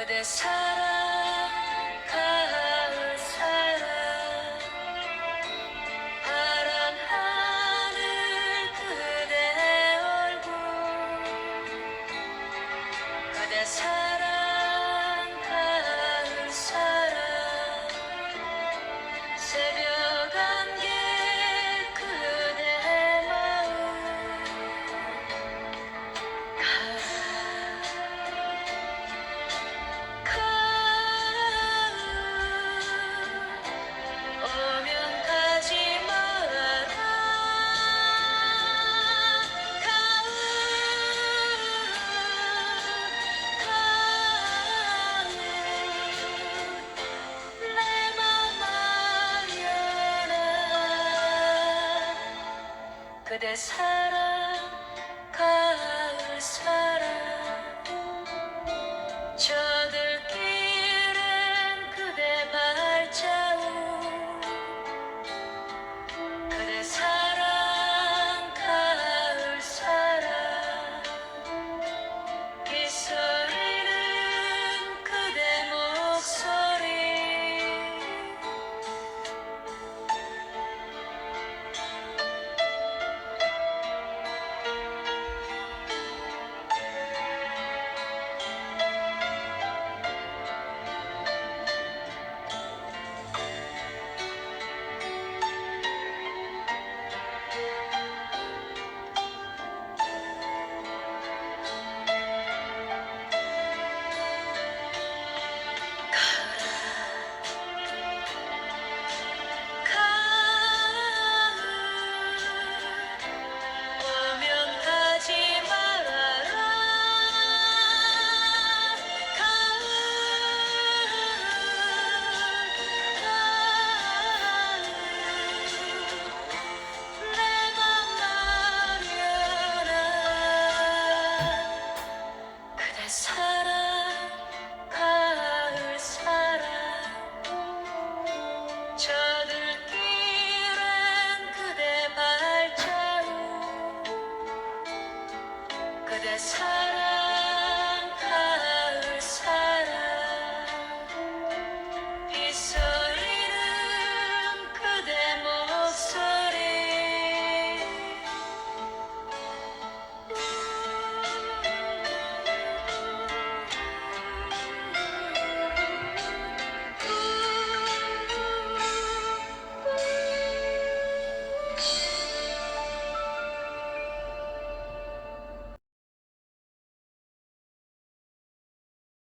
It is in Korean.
그대 사랑 가을 사랑 파란 하늘 그대 얼굴 그대 사랑 가을 사랑 새벽 안개 그대 마음 오면 가지 말아라 가을 내 맘 알려라 그대 사랑 가을 사랑 저들길엔 그대 발자국 그대 사랑 가을 사랑 빗소리는 그대 목소리 오면 가지 말아라 가을 내 맘 알려라 그대 사랑 가을 사랑 저들길엔 그대 발자국 그대 사랑